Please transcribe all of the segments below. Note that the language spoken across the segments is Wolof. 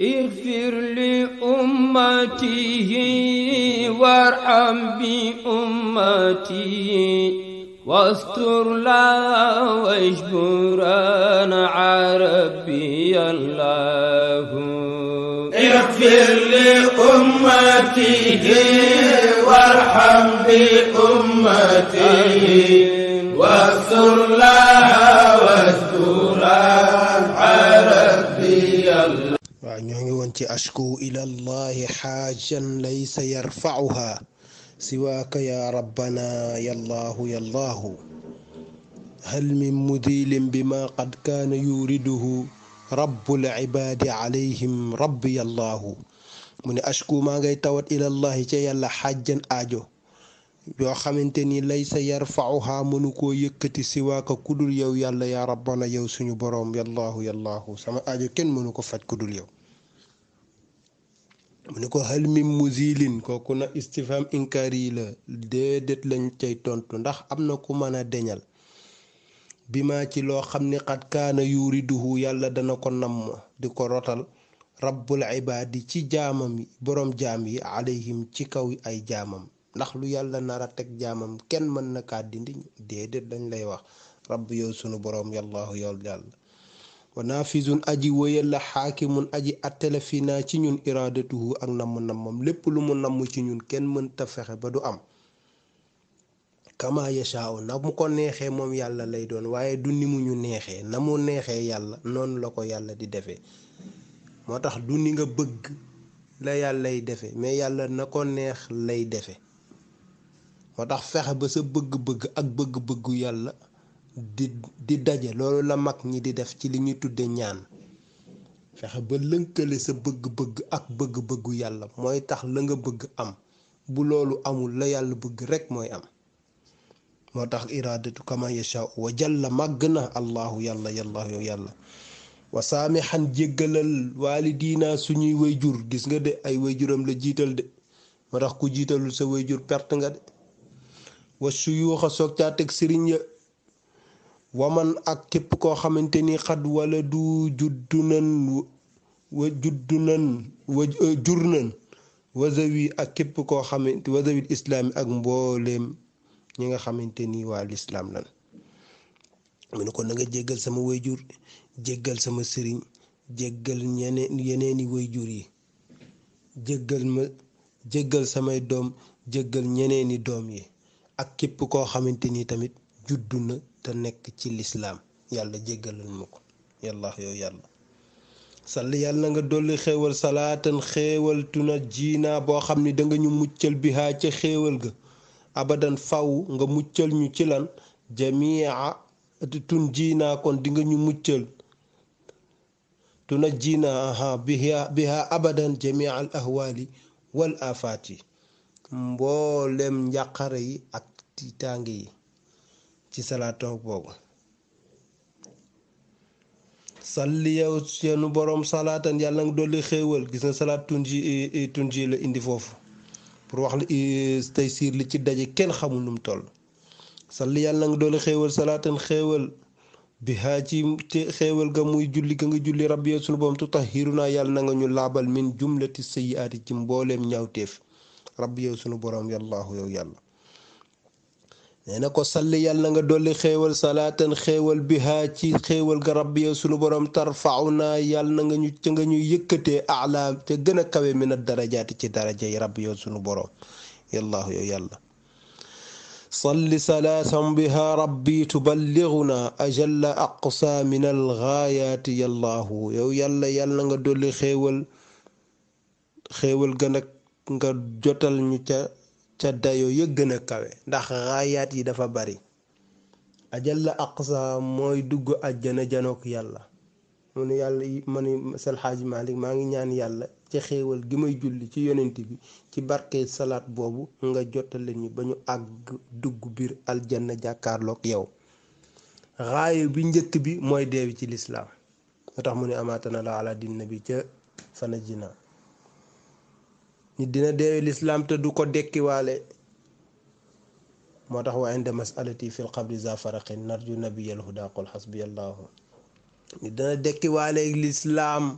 اغفر لأمته وارحم بأمتي واستر لا واجبران عربي الله اغفر لأمته وارحم بأمته واستر لها واجبران عربي الله. ñoo ngi woon ci ashku ila allahi xaajan laysa yarfauha siwaaka ya rabbana yallahu yallahu hal min mudilin bima qad kaana yuriduhu rabbul ibaadi alayhim rabbi yallahu mu ne ashku maa ngay tawat ila allahi ca yàlla xaajan aajo yoo xamante ni laysa yarfauha mënu koo yëkkati siwaaka kudul yow yàlla ya rabbana yow suñu boroom yallahu yallahu sama aajo kenn mënu ko faj kudul yow. mu ne ko hal min muzilin kooku na istifham inkaari la déedéet lañ cay tontu ndax am na ku mën a deñal bi ma ci loo xam ni xat kaana yuriduhu yàlla dana ko namm di ko rotal rabbul ibaadi ci jaamam yi boroom jaam yi alayhim ci kaw ay jaamam ndax lu yàlla nara teg jaamam kenn mën na kaa dindi déedéet dañ lay wax rabb yow sunu boroom yàllaahu yow yàlla wa nafizun aji wëyal la xaakimun aji attela fi naa ci ñun iradatuhu ak namm-nammam lépp lu mu namm ci ñun kenn mënta fexe ba du am kama yashaaw na mu ko neexee moom yàlla lay doon waaye du ni mu ñu neexee na mu neexee yàlla noonu la ko yàlla di defee moo tax du ni nga bëgg la yàlla lay defee mais yàlla na ko neex lay defee moo tax fexe ba sa bëgg-bëgg ak bëgg-bëggu yàlla di daje loolu la mag ñi di def ci li ñuy tudde ñaan fexe ba lënkale sa bëgg-bëgg ak bëgg-bëggu yàlla mooy tax la nga bëgg am bu loolu amul la yàlla bëgg rekk mooy am moo tax iradatu kama yasha wa jalla màgg na allahu yàlla yàlla yow yàlla wa saamixan jéggalal waalidiina suñuy wayjur gis nga de ay wayjuram la jiital de moo tax ku jiitalul sa wayjur perte nga de wa suyuuxa soog caa teg sëriñ ya waman ak képp koo xamante ni xad wala du jur nan wazawi ak képp koo xamante wazawil islaami ak mbooleem ñi nga xamante ni waa lislaam lan mu ne ko na nga jéggal sama wayjur jéggal sama sëriñ jéggal yeneeni wayjur yi jéggal samay doom jéggal ñeneeni doom yi ak képp koo xamante ni tamit juddu na te nekk ci lislaam yàlla jéggalal ma ko yàlla yow yàlla salli yàlla nga dolli xéewal salaatan xéewal tuna jiina boo xam ni danga ñu muccal bihaa ca xéewal ga abadan faw nga muccal ñu ci lan jamia tun jiina kon dinga ñu muccal tuna jiina bihaa abadan jamia al ahwaali wal afaati mboolem njàqare yi ak tiitaange yi ci salaatoog boobu salli yow seenu boroom salaatan yàlla nga dolli xéewal gis na salaat tunji la indi foofu pour wax la tey siir li ci daje kenn xamul num toll salli yàlla nga dolli xéewal salaatan xéewal bi haa ci xéewal ga muy julli ga nga julli rabbi yow sunu borom tutahhiruna yàlla na nga ñu laabal min jumlati sayyiaati ci mbooleem ñaawteef rabbi yow sunu boroom yàllaahu yow yàlla nee na ko salli yàlla nga dolli xéewal salaatan xéewal bihaa ci xéewal ga rabbi yow sunu borom tarfauna yàlla na nga ñu ca nga ñu yëkkatee ala te gën a kawe min ad darajaati ci daraja yi rabbi yow sunu borom yàllaahu yow yàlla salli salaatan bihaa rabbi tuballiguna ajalla aqsa min al gaayaati yàllaahu yow yàlla yàlla nga dolli xéewal ga nag nga jotal ñu ca dayo ya gën a kawe ndax raayaat yi dafa bari ajalla aqsa mooy dugg àjjana janook yàlla mu ne yàlla ma ni Seydi Hadji Malick maa ngi ñaan yàlla ci xéewal gi may julli ci yonent bi ci barke salaat boobu nga jotale ñu ba ñu àgg dugg biir aljanna jàkkaarloog yow raaya bi njëkk bi mooy deewi ci lislaam moo tax mu ne amaatana la ala din bi ca fana jina nit dina deewe lislaam te du ko dekkiwaale moo tax wa inda masalati fil qabri za faraqin narju nabiyal huda qul hasbiyallahu nit dina dekkiwaale lislaam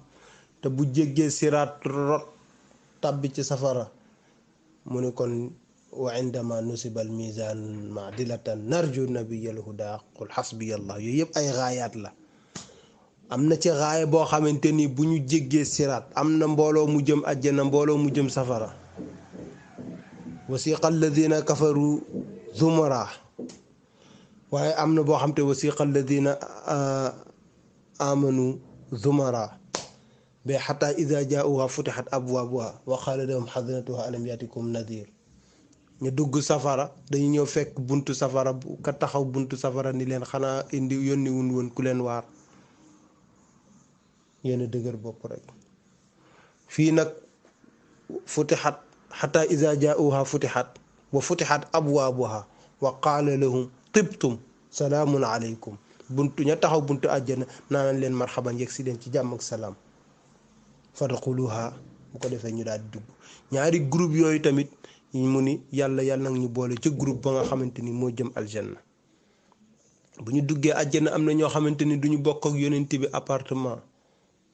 te bu jéggee siraat rot tabbi ci safara mu ne kon wa indama nusiba al mizan maadilatan narju nabiyal huda qul hasbiyallah yooyu yëpp ay gaayaat la. am na ci gaaya boo xamante ni bu ñu jéggee siraat am na mbooloo mu jëm àjjana mbooloo mu jëm safara. wasiqa alladina kafaru zumara waaye am na boo xam te wasiqa alladina amanu zumara ba xata ida jaauha futixat abwaabuha wa qaala lahum xazinatuha alam yatikum nadir. ñu dugg safara dañu ñëw fekk buntu safara ka taxaw buntu safara ni leen xanaa indi yónni wun woon ku leen waar. yéen dëgër bopp rek fii nag futixat xata ida jaauha futixat wa futixat abwaabuha wa qaala lahum tibtum salaamun aleykum. buntu ña taxaw buntu àjjana naan leen marxaban yegg si leen ci jàmm ak salaam fadxuluha bu ko defee ñu daal di dugg. ñaari groupe yooyu tamit mu ni yàlla nag ñu boole ci groupe ba nga xamante ni moo jëm aljanna. bu ñu duggee àjjana am na ñoo xamante ni duñu bokk ak yonent bi appartement.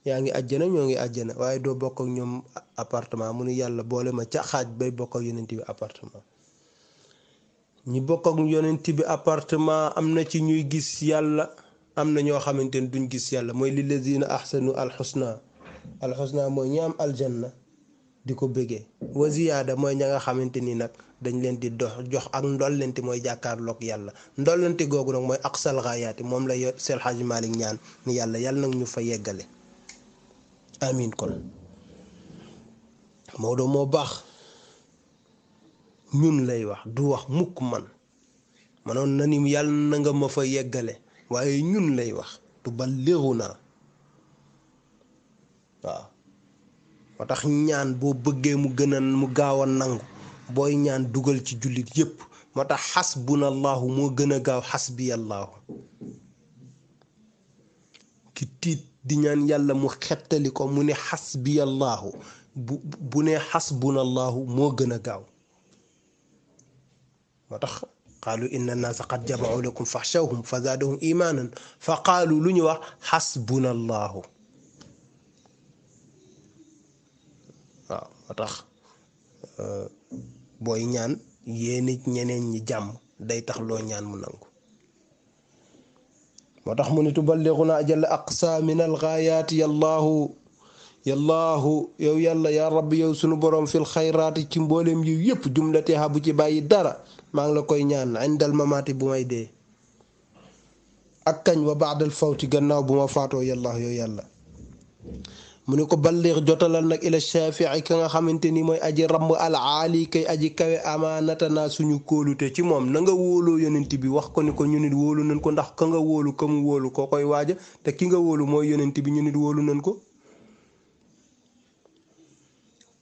yaa ngi àjjana ñoo ngi àjjana waaye doo bokk ak ñoom appartement mu ni yàlla boole ma ca xaaj bay bokk ak yonent bi appartement. ñi bokk ak yonent bi appartement am na ci ñuy gis yàlla am na ñoo xamante ni duñ gis yàlla mooy lillazina ahsanu alxusna mooy ñi am aljanna di ko bëggee wa ziyaada mooy ña nga xamante ni nag dañ leen di jox ak ndollente mooy jàkkaarloog yàlla. ndollente googu nag mooy aqsal gaayaati moom la Seydi El Hadji Malick ñaan ni yàlla nag ñu fa yeggale amin. kon Maodo moo baax ñun lay wax du wax mukk manoon na ni yàlla na nga ma fa yeggale waaye ñun lay wax tuballighuna waaw. moo tax ñaan boo bëggee mu gaaw a nangu booy ñaan dugal ci jullit yépp. moo tax xasbunallahu moo gën a gaaw xasbiyallahu. ki tiit di ñaan yàlla mu xettali ko mu ne xasbiyallahu bu ne xasbunallahu moo gën a gaaw. moo tax qaalu inna naasa qad jama'u lakum faxshawhum fa zaadahum imaanan fa qaalu lu ñu wax xasbunallahu. waaw moo tax booy ñaan yéen ñeneen ñi jàmm day tax loo ñaan mu nangu. moo tax mu ne tuballighuna ajal aqsa min algaayaati yallaahu yow yàlla yaa rabbi yow sunu borom fil xayraati ci mbooleem yi yëpp jumlatiha bu ci bàyyi dara maa ngi la koy ñaan indal mamaati bu may dee ak kañ wa baadal fawti gannaaw bu ma faatoo yallaahu yow yàlla. mu ne ko balligh jotalal nag ila shafii ka nga xamante ni mooy aji ramm al aali kay aji kawe amaanatana suñu kóolute ci moom na nga wóoloo yonent bi wax ko ni ko ñu nit wóolu nañ ko ndax ka nga wóolu ka mu wóolu koo koy waaja te ki nga wóolu mooy yonent bi ñu nit wóolu nañ ko.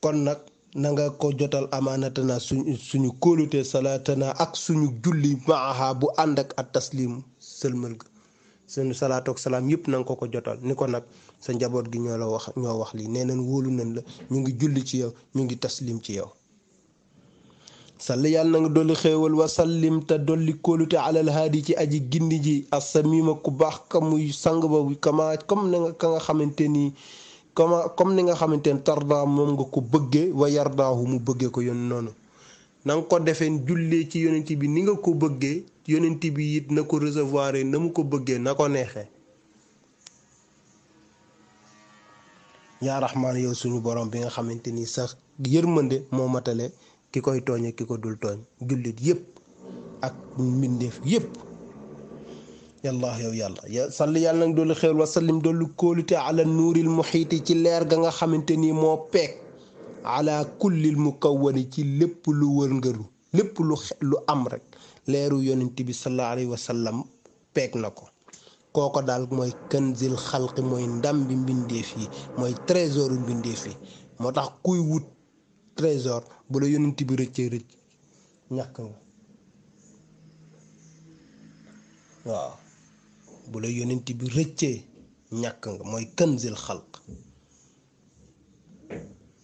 kon nag na nga ko jotal amaanatana suñu kóolute salaatana ak suñu julli maaha bu ànd ak at taslim sëlmal ga suñu salaatu ak salaam yëpp na nga ko jotal ni ko nag sa njaboot gi ñoo wax lii nee nañ wóolu nañ la ñu ngi julli ci yow ñu ngi taslim ci yow. salli yàlla na nga dolli xéewal wa sallim te dolli kóolute alal haadi ci aji gindi ji assamima ku baax ka muy sang ba comme ni nga xamante ni comme ni nga xamante ni tarda moom nga ko bëggee wa yardaahu mu bëggee ko yoon noonu. na nga ko defee jullee ci yonent bi ni nga ko bëggee yonent bi it na ko recevoir na mu ko bëggee na ko neexee. yaa raxmaan yow suñu borom bi nga xamante ni sax yërmande moo matale ki koy tooñe ki ko dul tooñ jullit yépp ak mbindeef yépp. yàlla yow yàlla salli yàlla nag dolli xéewal wa sallim dolli kóolute ala nuuril muxiiti ci leer ga nga xamante ni moo peeg ala kullil mukawwani ci lépp lu wërngëru lépp lu am rek leeru yonent bi sallallahu alayhi wa sallam peeg na ko. kooko daal mooy kanzil xalqi mooy ndam bi mbindeef yi mooy trésor mbindeef yi. moo tax kuy wut trésor bu la yonent bi rëccee rëcc ñàkk nga. waaw bu la yonent bi rëccee ñàkk nga mooy kanzil xalq.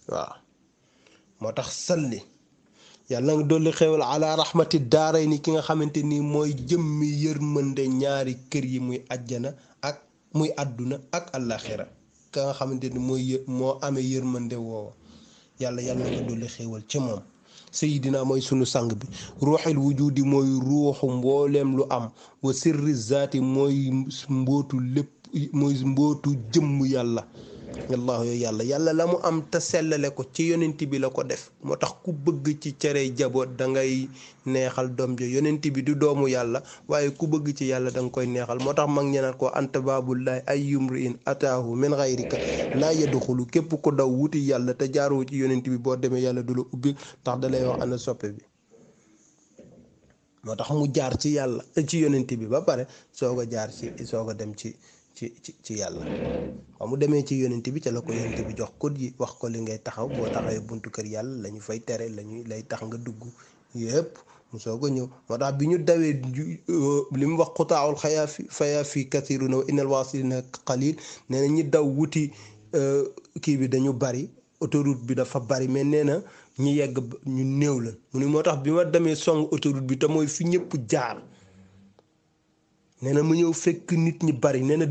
waaw moo tax salli yàlla nga dolli xewal ala rahmati daaray ni ki nga xamante ni mooy jëmmi yërmande ñaari kër yi muy àjjana ak muy àdduna ak àllaaxira ka nga xamante ni moo amee yërmande woowa yàlla nga dolli xéewal ci moom. sayidina mooy sunu sang bi, ruuxil wujudi mooy ruuxu mbooleem lu am, wa sirri zaati mooy mbootu lépp, mooy mbootu jëmm yàlla. allahu yàlla la mu am te sellale ko ci yonent bi la ko def. moo tax ku bëgg ci cere jaboot da ngay neexal doom ja. yonent bi du doomu yàlla waaye ku bëgg ci yàlla da nga koy neexal. moo tax mag ñeneen ko anta baabullahi ay yumriin ataahu min xayrika laa yadxulu. képp ko daw wuti yàlla te jaaroo ci yonent bi boo demee yàlla du la ubbi ndax da lay wax ana soppe bi. moo tax mu jaar ci yàlla ci yonent bi ba pare soog a dem ci yàlla. waaw mu demee ci yonent bi ca la ko yonent bi jox code yi wax ko li ngay taxaw boo taxawee buntu kër yàlla la ñu fay tere lay tax nga dugg yëpp mu soog a ñëw. moo tax bi ñu dawee li mu wax xutaawul xayaa fi kathiruna wa innal waasilina qalil. nee na ñi daw wuti kii bi dañu bari, autoroute bi dafa bari, mais nee na ñi yegg ñu néew la. mu ni moo tax bi ma demee song autoroute bi te mooy fi ñëpp jaar. nee na mu ñëw fekk nit ñi bari. nee na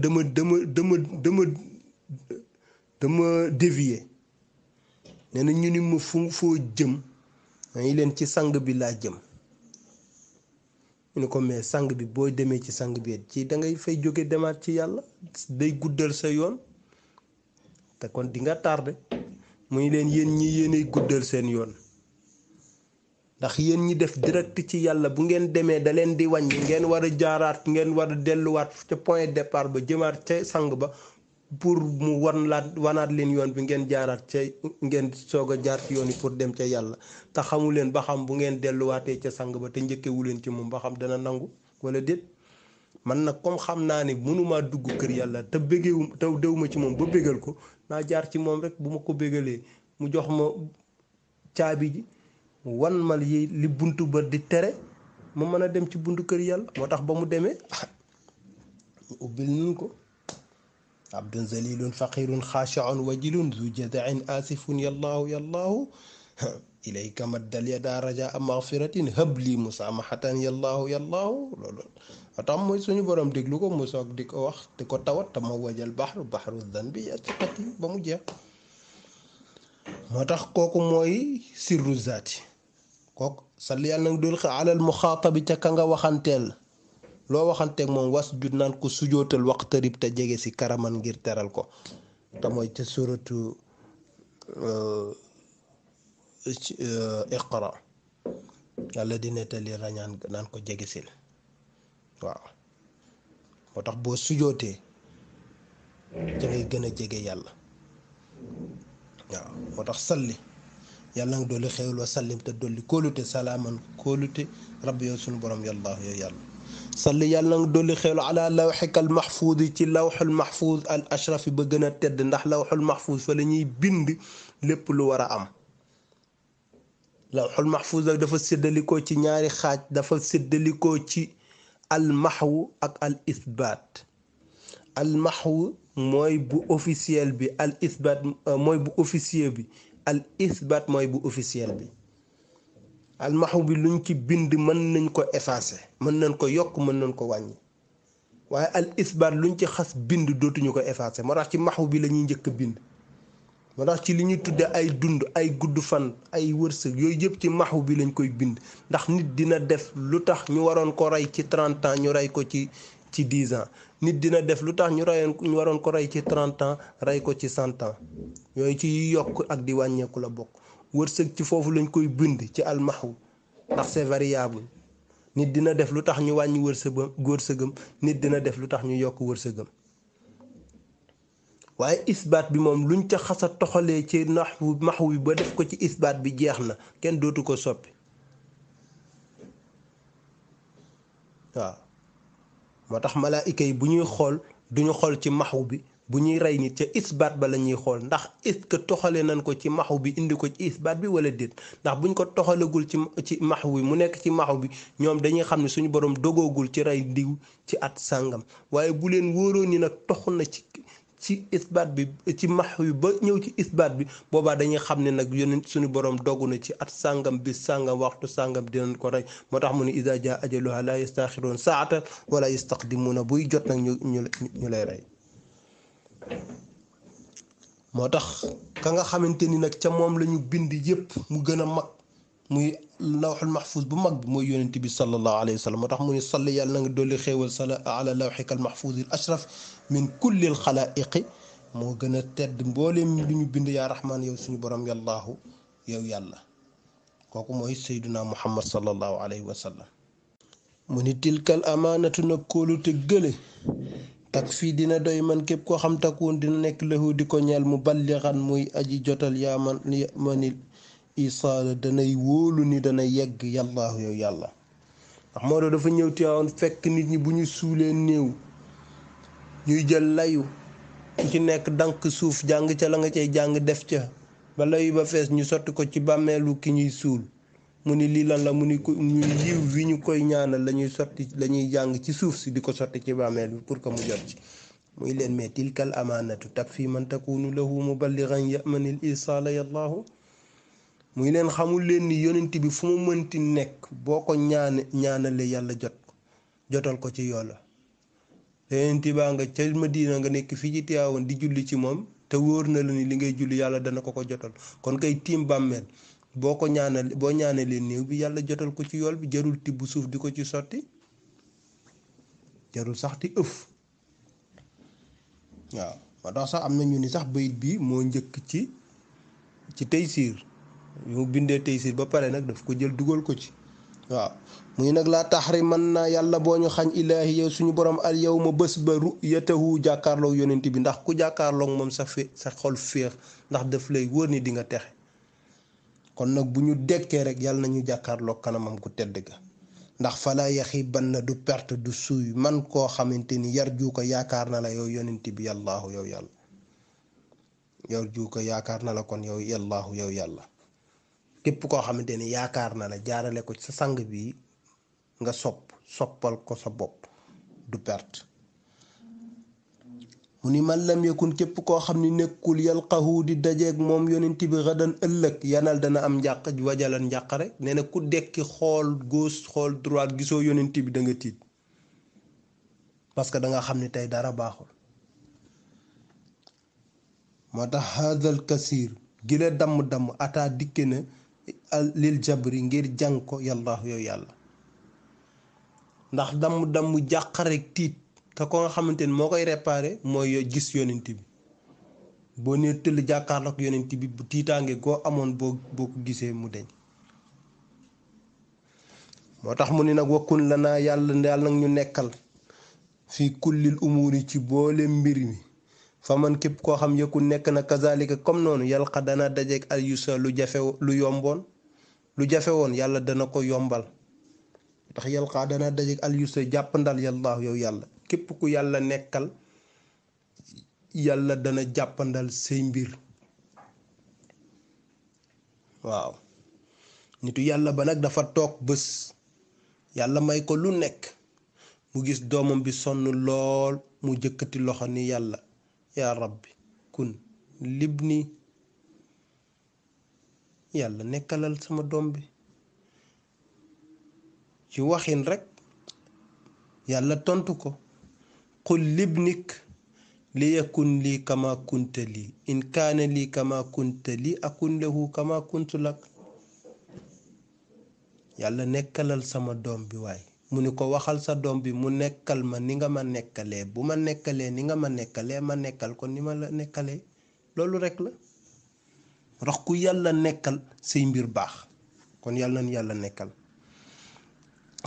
dama dévier. nee na ñu ni ma foo jëm. ma ngi leen ci sang bi laa jëm. ñu ne ko mais sang bi boo demee ci sang bi ci da ngay fay jóge demaat ci yàlla day guddal sa yoon te kon di nga tardé. mu ngi leen yéen ñi yéenay guddal seen yoon. ndax yéen ñi def direct ci yàlla bu ngeen demee da leen di wàññi, ngeen war a jaaraat, ngeen war a delluwaat ca point départ ba jëmaat ca sang ba pour mu wanaat leen yoon bi ngeen jaaraat ca, ngeen soog a jaar ci yoon yi pour dem ca yàlla. te xamu leen ba xam bu ngeen delluwaatee ca sang ba te njëkkewu leen ci moom ba xam dana nangu wala déet. man nag comme xam naa ni mënumaa dugg kër yàlla te bëggewu te dewuma ci moom ba bëggal ko, naa jaar ci moom rek. bu ma ko bëggalee mu jox ma caabi ji wan mal yi li buntu ba di tere ma mën a dem ci buntu kër yàlla. moo tax ba mu demee ñu ubbil nun ko. abdun zalilun faqirun xaashiun wajilun zu jadain asifun yallaahu ilayka maddal yada raja maghfiratin habli musamahatan yallaahu loolu moo tax mooy suñu borom déglu ko mu soog di ko wax di ko tawat te ma wajal bahru dhanbi yatiqati ba mu jeex. moo tax kooku mooy sirru zaati. kooku salli yàlla nag dul alal muxaatabi ca ka nga waxanteel. loo waxanteeg moom wasjud naan ko sujootal waqtarib te jege si karaman ngir teral ko. te mooy ca suratu iqra yàlla di nettali rañaan naan ko jege sil. waaw moo tax boo sujootee ca ngay gën a jege yàlla. waaw moo tax salli yàlla nga dolli xéewal wa sallim te dolli kóolute salaaman kóolute rabbi yow sunu borom yàlla yow yàlla. salli yàlla nga dolli xéewal ala lawxika al mahfuuz ci lawxul mahfuuz al ashrafi ba gën a tedd. ndax lawxul mahfuuz fa la ñuy bind lépp lu war a am. lawxul mahfuuz nag dafa séddalikoo ci ñaari xaaj. dafa séddalikoo ci al mahwu ak al isbaat. al mahwu mooy bu officiel bi, al isbaat mooy bu officier bi, al isbaat mooy bu officiel bi. al mahwu bi luñ ci bind mën nañ ko effacer, mën nañ ko yokk, mën nañ ko wàññi. waaye al isbaat luñ ci xas bind dootuñu ko effacer. moo tax ci mahwu bi la ñuy njëkk a bind. moo tax ci li ñuy tudde ay dund, ay gudd fan, ay wërsëg, yooyu yëpp ci mahwu bi lañ koy bind. ndax nit dina def lu tax ñu waroon ko rey ci 30 ans ñu rey ko ci 10 ans. nit dina def lu tax ñu waroon ko rey ci 30 ans rey ko ci 100 ans. yooyu ci yokk ak di wàññeeku la bokk. wërsëg ci foofu lañ koy bind ci almaxwu ndax c'est variable. nit dina def lu tax ñu wàññi wërsëgam, nit dina def lu tax ñu yokk wërsëgam. waaye isbaat bi moom luñ ca xasa toxalee ci maxwu bi ba def ko ci isbaat bi jeex na, kenn dootu ko soppi. waaw moo tax malaayika yi bu ñuy xool duñu xool ci maxwu bi. bu ñuy rey nit ca isbaat ba la ñuy xool ndax est-ce que toxale nañ ko ci maxwu bi indi ko ci isbaat bi wala déet. ndax buñ ko toxalagul ci maxwu bi mu nekk ci maxwu bi ñoom dañuy xam ne suñu borom dogoogul ci rey ndiw ci at sàngam. waaye bu leen wóoroon ni nag toxu na ci isbaat bi ci maxwu bi ba ñëw ci isbaat bi boobaa dañuy xam ne nag yonent suñu borom dogu na ci at sàngam bi sàngam waxtu sàngam dinañ ko rey. moo tax mu ne iza jaa ajaluha la yastaxiruun saatan wala yastaqdimuuna buy jot nag ñu lay rey. motax ka nga xamanteni nak ca mom lañu bind yépp mu gëna mag muy lawhul mahfuz bu mag moy yonent bi sallallahu alayhi wasallam motax mu ni salli yàlla nga doli xewal sala ala lawhikal mahfuz al ashraf min kulli al khalaiq mo gëna tedd mbolem luñu bind ya rahman yow suñu borom yallahu yow yàlla koku moy sayyiduna muhammad sallallahu alayhi wasallam muni tilkal amanatu nakulu te gële takfi dina doy man kep ko xam takun dina nek lahu diko ñal mu ballighan muy aji jotal ya man manil isal danay wóolu ni dana yegg yàllaahu yow yàlla ndax moo do dafa ñëw Tiwaawan fekk nit ñi bu ñu suulee néew ñuy jël layu ci nekk dank suuf jàng ca la nga cay jàng def ca ba layu ba fees ñu sotti ko ci bàmmeelu ki ñuy suul mu ni lii lan la mu ni ñu yiw wi ñu koy ñaanal lañuy sotti lañuy jàng ci suuf si di ko sotti ci bàmmeel bi pour que mu jot ci muy leen mais tilkal amanatu takfi man takunu lahu muballighan ya'manil isala yàllaahu muy leen xamul leen ni yonent bi fu mu mënti nekk boko ñaanale yàlla jotal ko ci yola yonent ba nga ca Madina nga nekk fi ci Tiwaawan di julli ci mom te wóor na la ni li ngay julli yàlla dana ko jotal kon kay tim bammel boko ñaanal bo ñaanale néew bi yàlla jotal ko ci yool bi jarul tibbu suuf diko ci sotti jarul sax ti euf waaw ba tax sax am na ñu ni sax bayit bi mo ñëk ci Taysiir yu bindé Taysiir ba paré nak daf ko jël dugal ko ci waaw muy nak la tahrimanna yàlla boñu xagn ilahi yow suñu borom al yawma bés ba ru'yatahu jakarlo yonenti bi ndax ku jakarlo mom sa xol féex ndax daf lay wóor ni di nga texe kon nak buñu dekké rek yàlla nañu jakarlo kanamam ku tedd ga ndax fala yakhibanna du perte du suuy man ko xamanteni yarju ko yaakar na la yow yonenti bi yàllaahu yow yàlla yarju ko yaakar na la kon yow yàllaahu yow yàlla képp koo xamante ni yaakaar na la jaarale ko ci sa sang bi nga soppal ko sa bopp du perte mu ni man lam yakun képp koo xam ni nekkul yalqahu di dajeeg moom yonent bi gadan ëllëg yanal dana am njàq wajalan njàq rek nee na ku dekki xool gauche xool droite gisoo yonent bi da nga tiit parce que da nga xam ni tey dara baaxul moo tax hadal kasir gile damm ata dikke na lil jabri ngir jàng ko yàllaahu yow yàlla ndax damm jàq rek tiit te ko nga xamante ni moo koy réparé mooy gis yonent bi boo nee tëll jàkkaarloog yonent bi bu tiitaange goo amoon boo ko gisee mu deñ moo tax mu ni nag wakkun la naa yàlla nag ñu nekkal fii kullil umuri ci boole mbir mi fa man képp koo xam yëkku nekk na kazalika comme noonu yalqa dana dajeeg al yusa lu jafe woon yàlla dana ko yombal tax yalqa dana dajeeg al yusa jàppandal yàllaahu yow yàlla képp ku yàlla nekkal yàlla dana jàppandal say mbir waaw nitu yàlla ba nag dafa toog bés yàlla may ko lu nekk mu gis doomam bi sonn lool mu jëkkati loxo ni yàlla yaa rabbi kun libni yàlla nekkalal sama doom bi ci waxin rek yàlla tontu ko qul libnik li yakun lii kama kunta lii in kaana lii kama kunta lii akun lahu kama kuntu lak yàlla nekkalal sama doom bi waay mu ni ko waxal sa doom bi mu nekkal ma ni nga ma nekkalee bu ma nekkalee ni nga ma nekkalee ma nekkal ko ni ma la nekkalee loolu rek la ndax ku yàlla nekkal say mbir baax kon yàlla na yàlla nekkal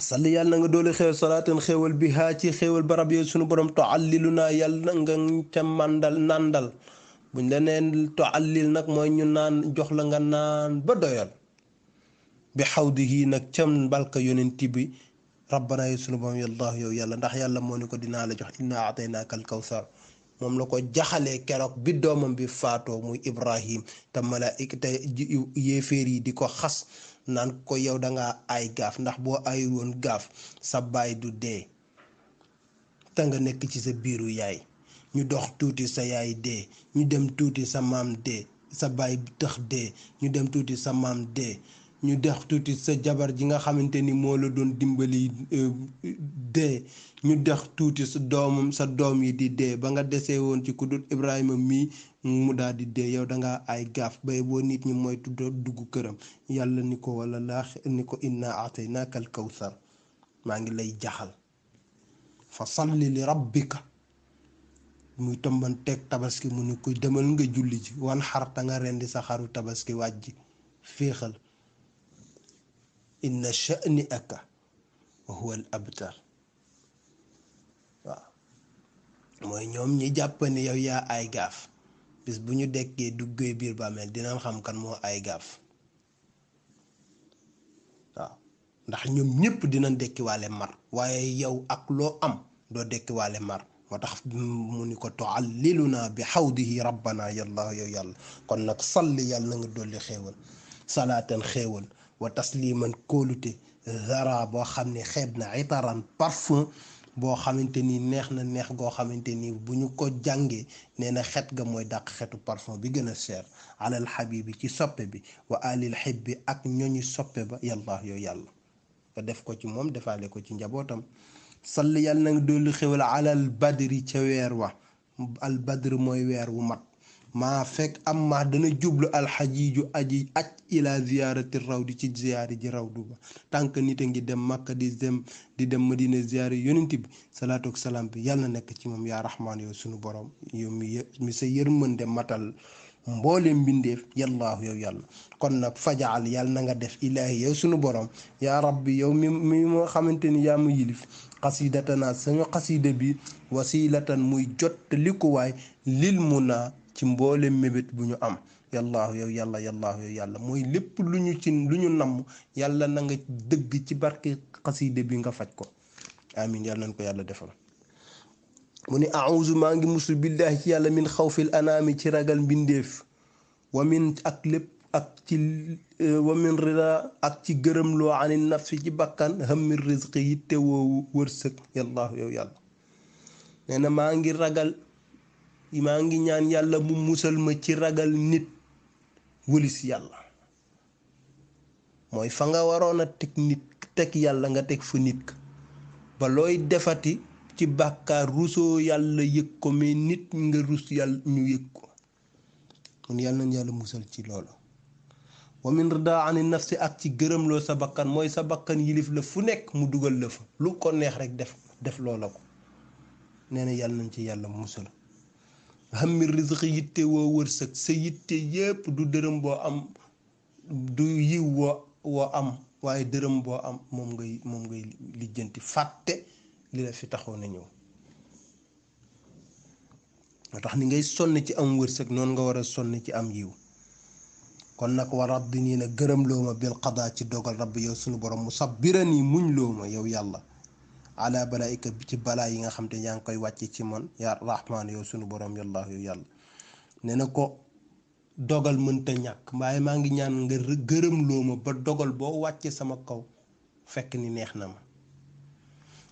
salli yàlla nga doole xewal salaatan xewal bi haa ci xewal barab yooyu sunu borom toallilu naa yàlla nga ca nàndal buñ la neen toallil nag mooy ñu naan jox la nga naan ba doyal bi xawdihi nag ca mbalka yonent bi rabbana yow sunu borom yàllaahu yow yàlla ndax yàlla moo ni ko dinaa la jox inna ataynaaka al kawsar moom la ko jaxalee keroog bi doomam bi faatoo muy Ibrahim te malaayika te yéeféer yi di ko xas naan ko yow danga ay gaaf ndax boo ayul woon gaaf sa baay du dee te nga nekk ci sa biiru yaay ñu dox tuuti sa yaay dee ñu dem tuuti sa maam dee sa baay tëx dee ñu dem tuuti sa maam dee ñu dex tuuti sa jabar ji nga xamante ni moo la doon dimbali dee ñu dex tuuti sa doom yi di dee ba nga desee woon ci ku dul Ibrahima mii mu daal di dee yow dangaa ay gaaf bay boo nit ñi mooy dugg këram yàlla ni ko wala laax ni ko inna ataynaaka al kawsar maa ngi lay jaxal fa salli li rabbika muy tombanteeg tabaski mu ni ko demal nga julli ji wan xarta nga rendi sa xaru tabaski wàjji féexal inna sha'ni'aka huwa al abtar waaw mooy ñoom ñi jàpp ne yow yaa ay gaaf bis bu ñu dekkee duggee biir bàmmeel dinañ xam kan moo ay gaaf waaw ndax ñoom ñëpp dinañ dekkiwaale mar waaye yow ak loo am doo dekkiwaale mar moo tax mu ni ko tualliluna bi xawdihi rabbana yàlla yow yàlla kon nag salli yàlla na nga dolli xéewal salaatan xéewal wa tasliman kóolute zara boo xam ne xeeb na itaran parfum boo xamante ni neex na neex goo xamante ni bu ñu ko jàngee nee na xet ga mooy dàq xetu parfum bi gën a cher alal xabibi ci soppe bi wa alil xibbi ak ñooñu soppe ba yàlla yow yàlla nga def ko ci moom defaale ko ci njabootam salli yàlla na nga dolli xéwal alal badri ca weer wa al badr mooy weer wu mat maa fekk am ma dana jublu alxajiiju aji aj ila ziyaarati rawdi ci ziyaari ji rawdu ba tànk nit a ngi dem Makka di dem Madina ziyaari yonent bi salaatu ak salaam bi yàlla na nekk ci moom yaa rahmaan yow sunu borom yow mi sa yërmande matal mboole mbindeef yàllaahu yow yàlla kon nag fajaal yàlla na nga def ilaahi yow sunu borom yaa rabbi yow mi moo xamante ni yaa ma yilif xasidatana sañu xasida bi wasilatan muy jottalikuwaay lil munaa ci mboole mébét bu ñu am yàllaahu yow yàlla yàllaahu yow yàlla mooy lépp lu ñu namm yàlla na nga dëgg ci barke xasida bi nga faj ko amin yàlla nañ ko yàlla defal mu ni a'uuzu maa ngi musul billahi ci yàlla min xawfil anaami ci ragal mbindeef wa min ak lépp ak ci wa min rida ak ci gërëm loo ani nafsi ci bakkan hammi rizqi yitte woowu wërsëg yàllaahu yow yàlla nee na maa ngi ñaan yàlla mu musal ma ci ragal nit wëlis yàlla mooy fa nga waroon a teg yàlla nga teg fa nit ba looy defati ci bàkkaar rusoo yàlla yëg ko mais nit nga rus yàlla ñu yëg ko kon yàlla nañ yàlla musal ci loolu wa min rida ani nafsi ak ci gërëmloo sa bakkan mooy sa bakkan yilif la fu nekk mu dugal la fa lu ko neex rek def loola ko nee na yàlla nañ ci yàlla musal hammi rizqi yitte woo wërsëg sa yitte yépp du dërëm boo am du yiw woo am waaye dërëm boo am moom ngay lijjanti fàtte li la fi taxoon a ñëw moo tax ni ngay sonn ci am wërsëg noonu nga war a sonn ci am yiw kon nag wa rabbi nii na gërëm loo ma bil qadaa ci dogal rabbi yow sunu borom mu sabbiran yi muñ loo ma yow yàlla ala balaika ci balaa yi nga xam te yaa ngi koy wàcce ci man yaa rahmaan yow sunu borom yàlla yow yàlla nee na ko dogal mënta ñàkk waaye maa ngi ñaan nga gërëm loo ma ba dogal boo wàcce sama kaw fekk ni neex na ma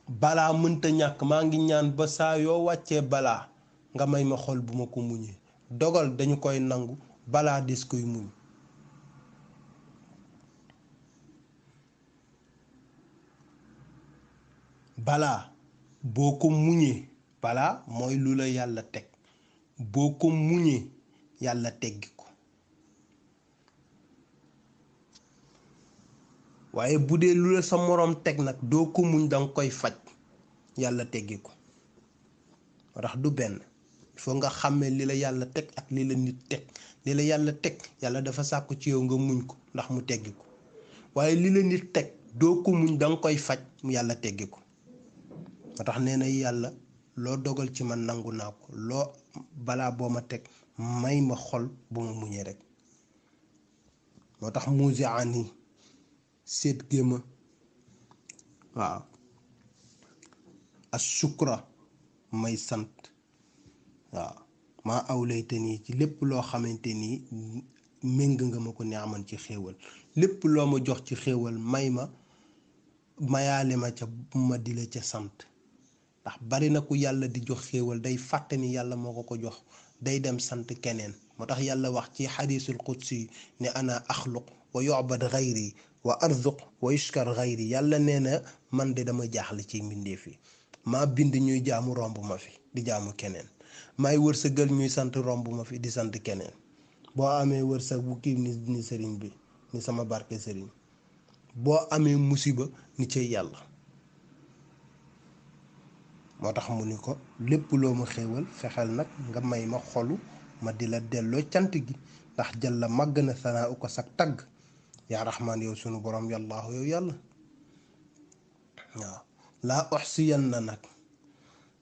balaa mënta ñàkk maa ngi ñaan ba saa yoo wàccee balaa nga may ma xol bu ma ko muñee dogal dañu koy nangu balaa des koy muñ balaa boo ko muñee balaa mooy lu la yàlla teg boo ko muñee yàlla teggi ko waaye bu dee lu la sa moroom teg nag doo ko muñ danga koy faj yàlla teggi ko moo tax du benn il faut nga xàmmee li la yàlla teg ak li la nit teg li la yàlla teg yàlla dafa sàkku ci yow nga muñ ko ndax mu teggi ko waaye li la nit teg doo ko muñ danga koy faj mu yàlla teggi ko moo tax nee na yàlla loo dogal ci man nangu naa ko loo balaa boo ma teg may ma xol bu ma muñee rek moo tax musi ani seet géma waaw as shukra may sant waaw maa awlayte nii ci lépp loo xamante nii méng nga ma ko neexaman ci xéewal lépp loo ma jox ci xéewal may ma mayaale ma ca ma di la ca sant ndax bari na ku yàlla di jox xéewal day fàtte ni yàlla moo ko jox day dem sant keneen moo tax yàlla wax ci xadiisul qudsi ne ana axluq wa yu'bad xayri wa arzuq wa yushkar xayri. yàlla nee na man de dama jaaxle ci mbindeef yi, maa bind ñuy jaamu romb ma fi di jaamu keneen, maay wërsëgal ñuy sant romb ma fi di sant keneen. boo amee wërsëg bu kii ni sëriñ bi ni sama barke sëriñ, boo amee musiba ni ci yàlla. moo tax mu ni ko lépp loo ma xéewal fexeel nag nga may ma xolu ma di la delloo cant gi, ndax jàlla màgg na sanaa u ko sag tagg yaa raxmaan yow sunu borom yàllaahu yow yàlla. waaw laa uxsiyanna nag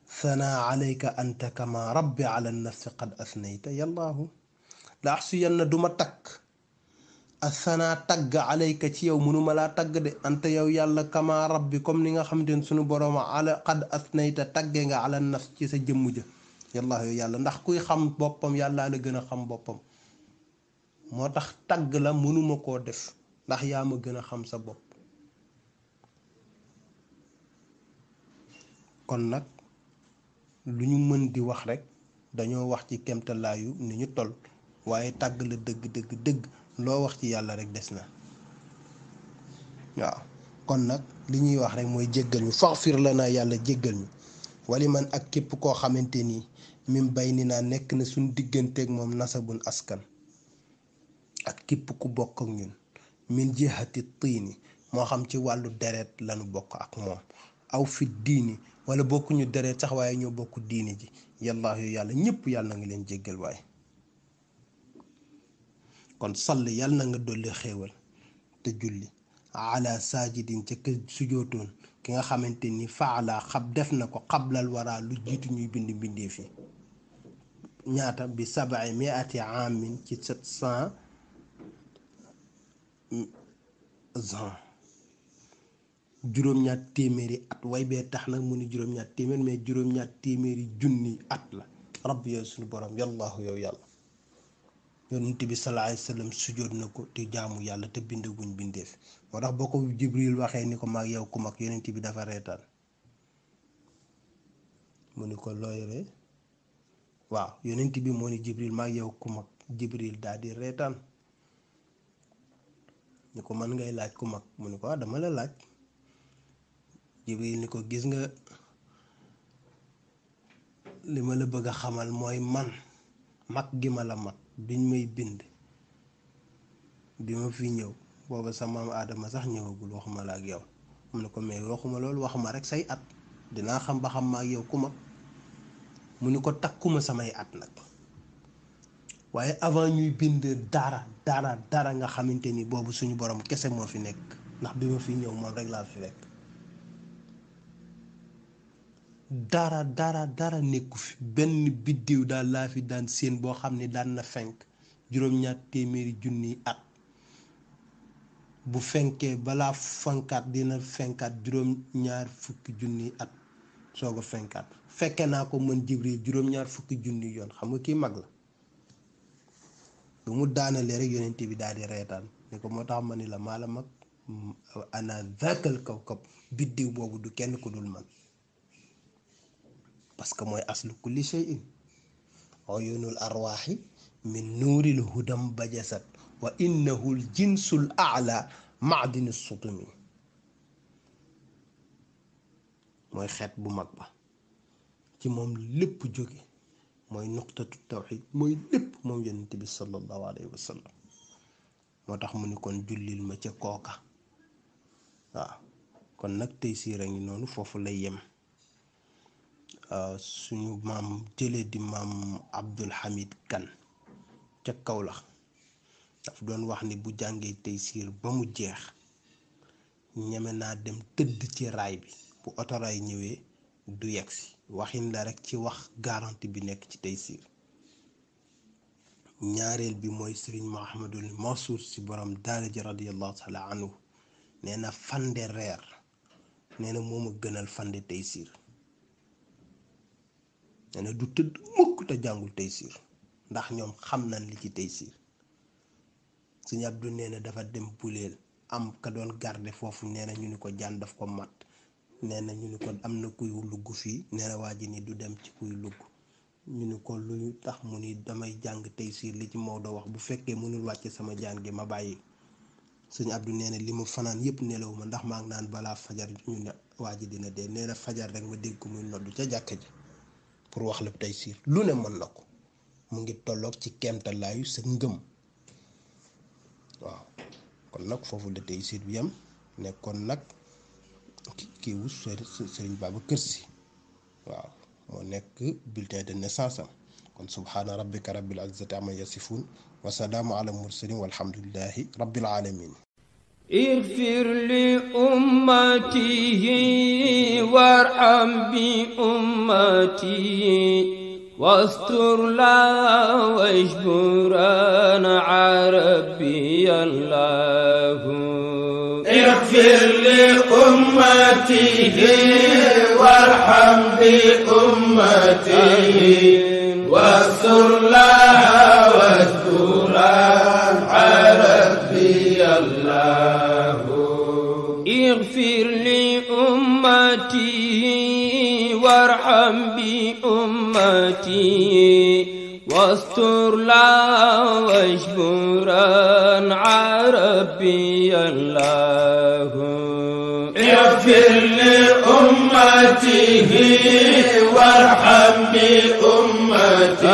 sanaa alayka anta kama rabbi ala nafsi qad asnayta yàllaahu. laa uxsiyanna duma takk asanaa tagg alayka ci yow mënuma laa tagg de anta yow yàlla kama rabbi comme ni nga xamante ne sunu borom ala qad asnayta tagge nga ala nafs ci sa jëmm ja yàllaahu yow yàlla. ndax kuy xam boppam yàllaa la gën a xam boppam, moo tax tagg la mënuma koo def ndax yaa ma gën a xam sa bopp. kon nag lu ñu mën di wax rek dañoo wax ci kemtalaayu ni ñu toll, waaye tàgg la dëgg dëgg dëgg loo wax ci yàlla rek des na. waaw kon nag li ñuy wax rek mooy jéggal ñu, faghfir lana yàlla jéggal ñu, wali man ak képp koo xamante ni mim bay ni naa nekk na suñ digganteeg moom nasabun askan, ak képp ku bokk ak ñun min jihati tiini moo xam ci wàllu deret lañu bokk ak moom, aw fi diini wala bokkuñu deret sax waaye ñoo bokk diini ji yàllaahu yàlla ñëpp yàlla na nga leen jéggal waaye. kon sall yàlla na nga dolli xéewal te julli ala saajidin ca kë sujootoon ki nga xamante ni faala xab def na ko xablal waraa lu jiitu ñuy bind mbindeef yi. ñaata bi 700 aamin ci 700 ans, juróom-ñaar téeméeri at. way bee tax nag mu ni juróom-ñaar téeméer mais juróom-ñaar téeméeri junni at la. rabbi yow suñu borom yàllaahu yow yàlla. yonent bi sallallahu alayhi wasallam sujjóot na ko te jaamu yàlla te bindaguñ bindeef. moo tax boo ko Jibril waxee ni ko maag yow ku mag, yonent bi dafa reetaan mu ni ko looy ree. waaw yonent bi moo ni Jibril maag yow ku mag, Jibril daal di reetaan ni ko man ngay laaj ku mag, mu ni ko dama la laaj. Jibril ni ko gis nga li ma la bëgg a xamal mooy man mag gi ma la mag biñ may bind bi ma fi ñëw booba sa maam Aadama sax ñëwagul, waxuma la ak yow. mu ne ko mais waxuma loolu, waxuma rek say at, dinaa xam ba xam ma ak yow ku mag. mu ni ko takkuma samay at nag, waaye avant ñuy bind dara nga xamante ni boobu suñu borom kese moo fi nekk, ndax bi ma fi ñëw moom rek laa fi fekk. dara nekku fi, benn biddiw daal laa fi daan seen boo xam ne daan na fenk juróom-ñaar téeméeri junniy at. bu fenkee balaa fankaat dina fenkaat juróom-ñaar fukki junniy at soog a fenkaat. fekke naa ko mën Jibril juróom-ñaar fukki junni yoon. xam nga kii mag la. lu mu daanalee rek yonent bi daal di reetaan ni ko moo tax ma ni la maa la mag, ana zakal kawkab, biddiw boobu du kenn ku dul man, parce que mooy aslu kulli shay'in. uyunul arwaaxi min nuuril hudam bajasat wa innahu l jinsul a'la maadini sutumi. mooy xeet bu mag ba, ci moom lépp jóge, mooy nuqtatu tawxid, mooy lépp moom yonent bi sallallahu alayhi wa sallam. moo tax mu ni kon jullil ma ca kooka. waaw kon nag tey siira ngi noonu foofu lay yem. suñu maam jëlee di maam Abdul Hamid Kan ca Kawlax daf doon wax ni bu jàngee tey siir ba mu jeex ñeme naa dem tëdd ci raay bi, bu otoraay ñëwee du yegsi. waxin la rek ci wax garanti bi nekk ci tey siir. ñaareel bi mooy Sëriñ Mahamadul Mansour si borom daara ji radiyallahu taala anhu nee na fande reer nee na moo ma gënal fande tey siir. nee na du tëdd mukk te jàngul tey siir, ndax ñoom xam nañ li ci tey siir. Sëñ Abdu nee na dafa dem buleel am ka doon garde foofu, nee na ñu ni ko jaan daf ko mat, nee na ñu ni ko am na kuy lugg fii, nee na waa ji ni du dem ci kuy lugg, ñu ni ko lu tax mu ni damay jàng Taysiir li ci Maodo wax bu fekkee mënul wàcce sama jaan gi ma bàyyi. sëñ Abdou nee na li ma fanaan yëpp nelaw ma ndax maa ngi naan balaa fajar ñu ne waa ji dina dee nee na fajar rek ma dégg ko muy noddu ca jàkka ji pour wax la Taysiir lu ne mën na ko mu ngi tolloog ci keemtalaayu sa ngëm waaw kon nag foofu la Taysiir bi yam nekkoon nag kii wu sëriñ Babacar Sy waaw moo nekk bulletin de naissance am kon subhaana rabbika rabbil izzati amma yasifun wa salaamu ala mursalin walhamdulillahi rabbil alamin اغفر لأمته وارحم بأمته واستر لا واجبرنا عربي الله اغفر لأمته وارحم بأمته واستر لها واجبرنا عربي الله اغفر لأمته وارحم بأمته واستر لا واجبرا عربي الله اغفر لأمته وارحم بأمته